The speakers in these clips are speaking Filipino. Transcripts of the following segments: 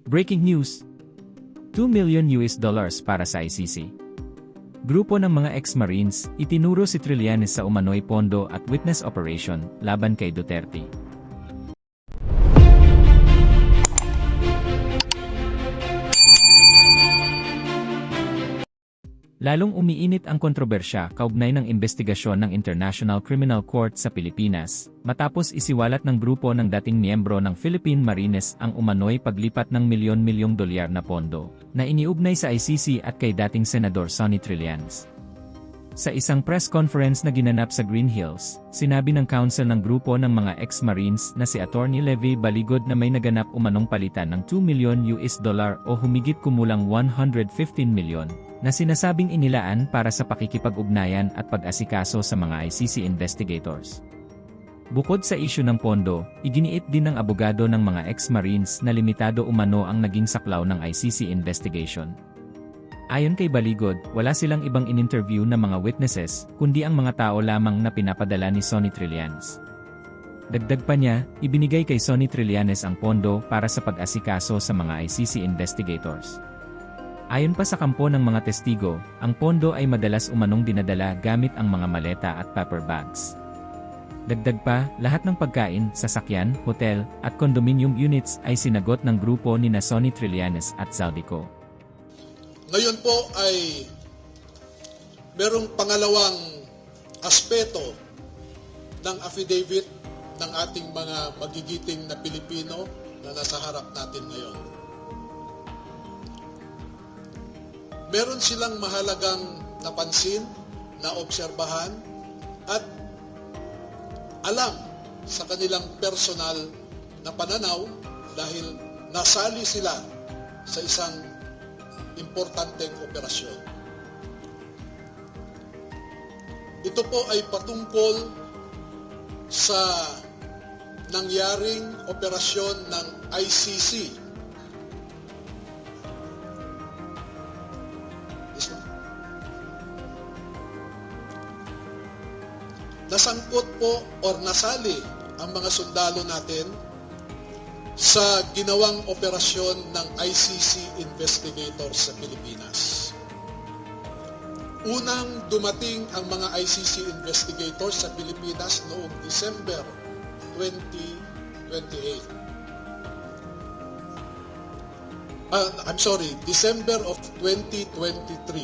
Breaking news! $2 million para sa ICC. Grupo ng mga ex-Marines, itinuro si Trillanes sa umano'y pondo at witness operation laban kay Duterte. Lalong umiinit ang kontrobersya kaugnay ng investigasyon ng International Criminal Court sa Pilipinas, matapos isiwalat ng grupo ng dating miyembro ng Philippine Marines ang umano'y paglipat ng milyon-milyong dolyar na pondo, na iniugnay sa ICC at kay dating Senador Sonny Trillanes. Sa isang press conference na ginanap sa Green Hills, sinabi ng counsel ng grupo ng mga ex-Marines na si Attorney Levy Baligod na may naganap umanong palitan ng $2 million o humigit kumulang 115 milyon, na sinasabing inilaan para sa pakikipag-ugnayan at pag-asikaso sa mga ICC investigators. Bukod sa isyu ng pondo, iginiit din ng abogado ng mga ex-Marines na limitado umano ang naging saklaw ng ICC investigation. Ayon kay Baligod, wala silang ibang in-interview na mga witnesses, kundi ang mga tao lamang na pinapadala ni Sonny Trillanes. Dagdag pa niya, ibinigay kay Sonny Trillanes ang pondo para sa pag-asikaso sa mga ICC investigators. Ayon pa sa kampo ng mga testigo, ang pondo ay madalas umanong dinadala gamit ang mga maleta at paper bags. Dagdag pa, lahat ng pagkain, sasakyan, hotel, at condominium units ay sinagot ng grupo ni Sonny Trillanes at Zaldico. Ngayon po ay merong pangalawang aspeto ng affidavit ng ating mga magigiting na Pilipino na nasa harap natin ngayon. Meron silang mahalagang napansin, naobserbahan, at alam sa kanilang personal na pananaw dahil nasali sila sa isang importanteng operasyon. Ito po ay patungkol sa nangyaring operasyon ng ICC. Nasangkot po or nasali ang mga sundalo natin sa ginawang operasyon ng ICC investigators sa Pilipinas. Unang dumating ang mga ICC investigators sa Pilipinas noong December 2028. December of 2023.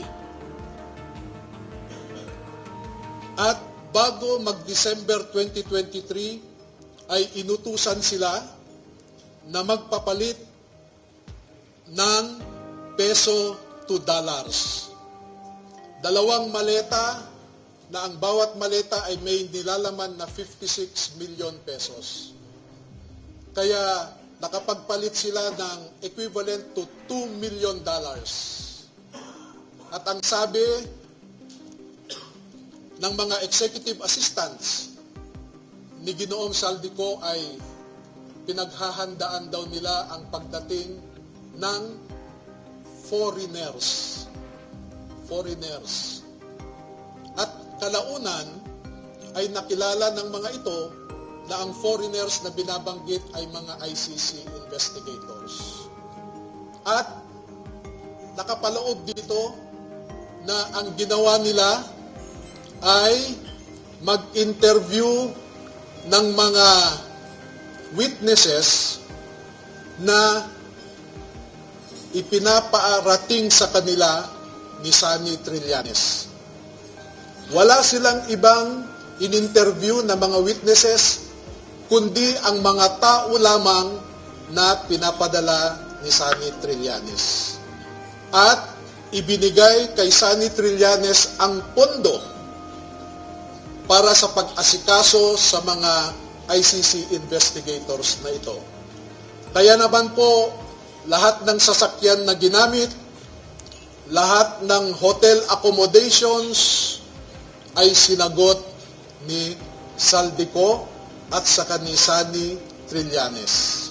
At bago mag-December 2023, ay inutusan sila na magpapalit ng peso to dollars. Dalawang maleta na ang bawat maleta ay may nilalaman na 56 million pesos. Kaya nakapagpalit sila ng equivalent to $2 million. At ang sabi ng mga executive assistants ni Ginoong Zaldico ay pinaghahandaan daw nila ang pagdating ng foreigners. At kalaunan ay nakilala ng mga ito na ang foreigners na binabanggit ay mga ICC investigators. At nakapaloob dito na ang ginawa nila ay mag-interview ng mga witnesses na ipinapaarating sa kanila ni Sonny Trillanes. Wala silang ibang in-interview na mga witnesses, kundi ang mga tao lamang na pinapadala ni Sonny Trillanes. At ibinigay kay Sonny Trillanes ang pondo para sa pag-asikaso sa mga ICC investigators na ito. Kaya naman po, lahat ng sasakyan na ginamit, lahat ng hotel accommodations ay sinagot ni Zaldico at saka ni Sonny Trillanes.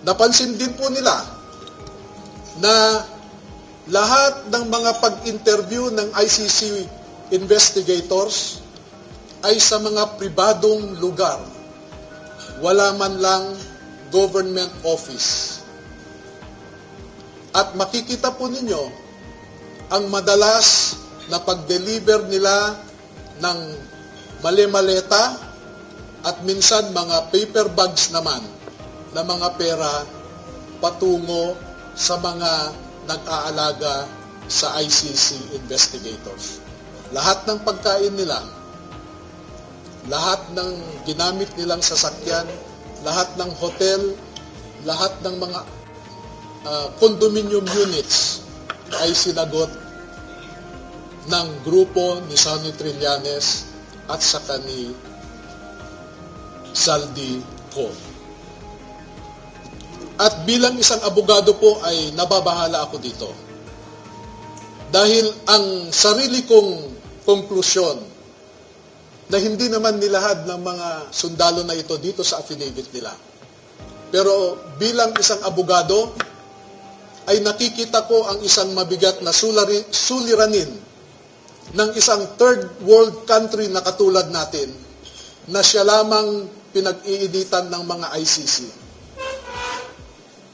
Napansin din po nila na lahat ng mga pag-interview ng ICC investigators ay sa mga pribadong lugar. Wala man lang government office. At makikita po ninyo ang madalas na pag-deliver nila ng mali-maleta at minsan mga paper bags naman na mga pera patungo sa mga nag-aalaga sa ICC investigators. Lahat ng pagkain nila, lahat ng ginamit nilang sasakyan, lahat ng hotel, lahat ng mga condominium units ay sinagot ng grupo ni Sonny Trillanes at saka ni Zaldy Co. At bilang isang abogado po ay nababahala ako dito. Dahil ang sarili kong konklusyon na hindi naman nilahad ng mga sundalo na ito dito sa affidavit nila. Pero bilang isang abogado, ay nakikita ko ang isang mabigat na suliranin ng isang third world country na katulad natin na siya lamang pinag-iinitan ng mga ICC.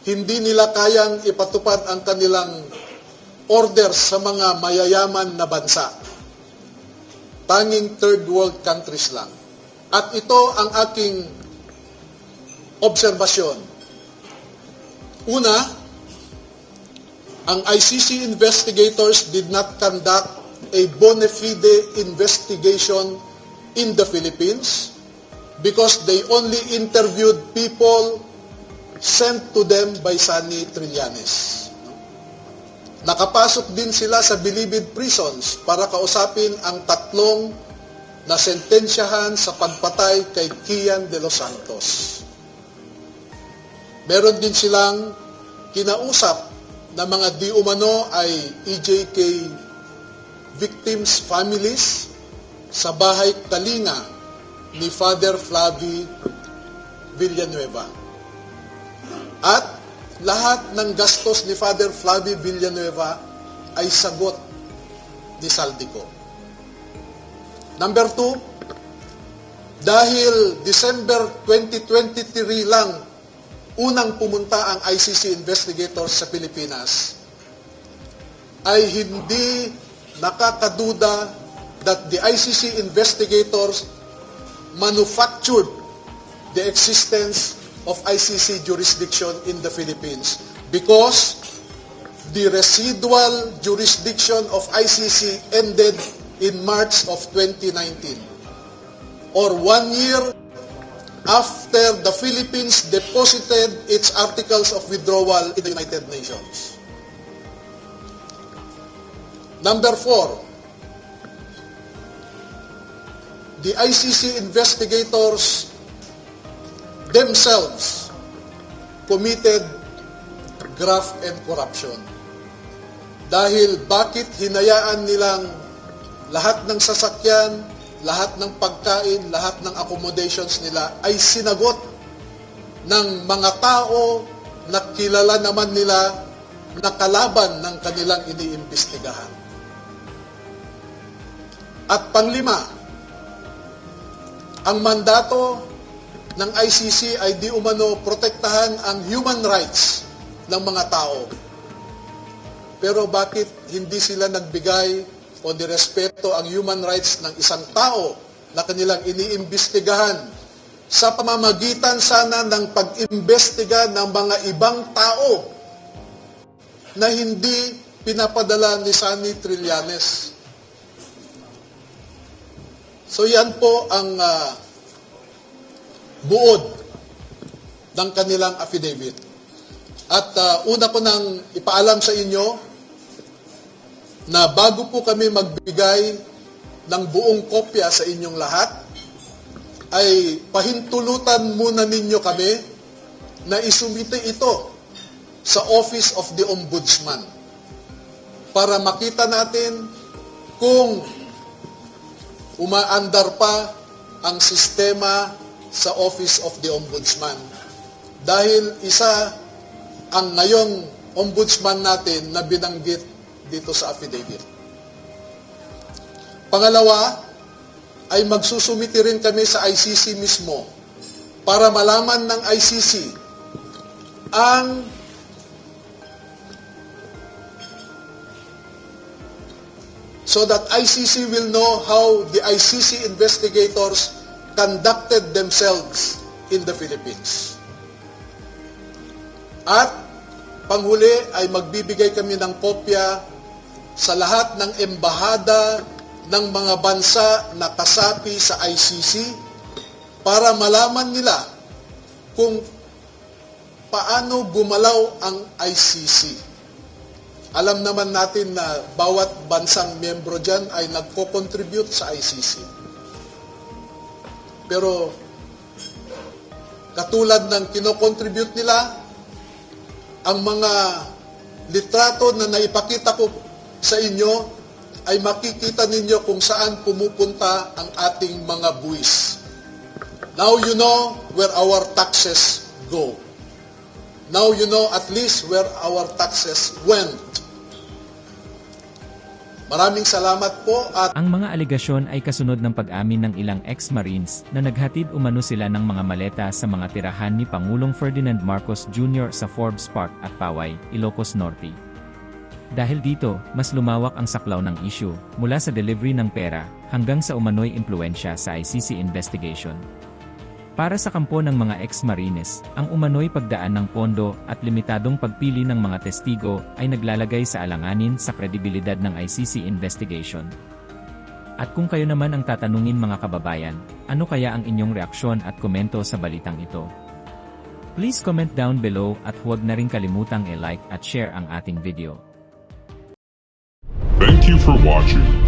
Hindi nila kayang ipatupad ang kanilang orders sa mga mayayaman na bansa. Tanging third world countries lang. At ito ang aking obserbasyon. Una, ang ICC investigators did not conduct a bona fide investigation in the Philippines because they only interviewed people sent to them by Sonny Trillanes. Nakapasok din sila sa bilibid prisons para kausapin ang tatlong na sentensyahan sa pagpatay kay Kian de los Santos. Meron din silang kinausap na mga di umano ay EJK victims' families sa bahay Kalinga ni Father Flavie Villanueva. At lahat ng gastos ni Father Flavie Villanueva ay sagot ni Zaldy Co. Number 2, dahil December 2023 lang unang pumunta ang ICC investigators sa Pilipinas, ay hindi nakakaduda that the ICC investigators manufactured the existence of ICC jurisdiction in the Philippines because the residual jurisdiction of ICC ended in March of 2019 or 1 year after the Philippines deposited its articles of withdrawal in the United Nations. Number 4, the ICC investigators themselves committed graft and corruption. Dahil bakit hinayaan nilang lahat ng sasakyan, lahat ng pagkain, lahat ng accommodations nila ay sinagot ng mga tao na kilala naman nila na kalaban ng kanilang iniimbestigahan. At panglima, ang mandato ng ICC ay di umano protektahan ang human rights ng mga tao. Pero bakit hindi sila nagbigay o nirespeto ang human rights ng isang tao na kanilang iniimbestigahan sa pamamagitan sana ng pag-imbestiga ng mga ibang tao na hindi pinapadala ni Sonny Trillanes? So yan po ang buod ng kanilang affidavit. At una ko nang ipaalam sa inyo na bago po kami magbigay ng buong kopya sa inyong lahat, ay pahintulutan muna ninyo kami na isumite ito sa Office of the Ombudsman para makita natin kung umaandar pa ang sistema sa Office of the Ombudsman. Dahil isa ang ngayong ombudsman natin na binanggit dito sa affidavit. Pangalawa, ay magsusumiti rin kami sa ICC mismo para malaman ng ICC ang so that ICC will know how the ICC investigators conducted themselves in the Philippines. At panghuli ay magbibigay kami ng kopya sa lahat ng embahada ng mga bansa na kasapi sa ICC para malaman nila kung paano gumalaw ang ICC. Alam naman natin na bawat bansang miyembro dyan ay nagko-contribute sa ICC. Pero katulad ng kino-contribute nila, ang mga litrato na naipakita ko sa inyo ay makikita ninyo kung saan pumupunta ang ating mga buwis. Now you know where our taxes go. Now you know at least where our taxes went. Maraming salamat po at Ang mga alegasyon ay kasunod ng pag-amin ng ilang ex-Marines na naghatid umano sila ng mga maleta sa mga tirahan ni Pangulong Ferdinand Marcos Jr. sa Forbes Park at Paway, Ilocos Norte. Dahil dito, mas lumawak ang saklaw ng issue, mula sa delivery ng pera hanggang sa umano'y impluensya sa ICC investigation. Para sa kampo ng mga ex-Marines, ang umano'y pagdaan ng pondo at limitadong pagpili ng mga testigo ay naglalagay sa alanganin sa kredibilidad ng ICC investigation. At kung kayo naman ang tatanungin mga kababayan, ano kaya ang inyong reaksyon at komento sa balitang ito? Please comment down below at huwag na rin kalimutang i-like at share ang ating video. Thank you for watching.